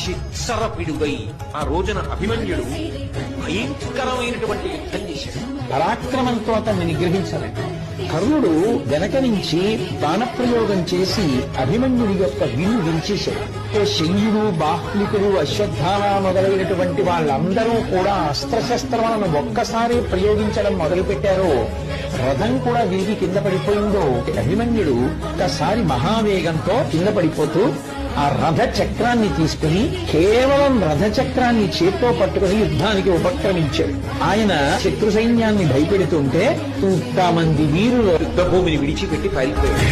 చిత్సరపిడుగై ఆ రోజున అభిమన్యుడు భయంకరమైనటువంటి యుద్ధం చేశాడు. పరాక్రమంతో అతన్ని నిగ్రహించలేదు. కర్ణుడు వెనక నుంచి బాణప్రయోగం చేసి అభిమన్యుడి యొక్క విల్లు విరిచేశాడు. శల్యుడు, బాహ్లికుడు, అశ్వత్థామ మొదలైనటువంటి వాళ్ళందరూ కూడా అస్త్రశస్త్రాలను ఒక్కసారి ప్రయోగించడం మొదలుపెట్టారో రథం కూడా విరిగి కింద పడిపోయిందో. అభిమన్యుడు ఒక్కసారి మహావేగంతో కింద పడిపోతూ ఆ రథ చక్రాన్ని తీసుకుని కేవలం రథ చక్రాన్ని చేత్తో పట్టుకుని యుద్ధానికి ఉపక్రమించాడు. ఆయన శత్రు సైన్యాన్ని భయపెడుతుంటే 100 మంది వీరులు యుద్ధ భూమిని విడిచిపెట్టి పారిపోయాడు.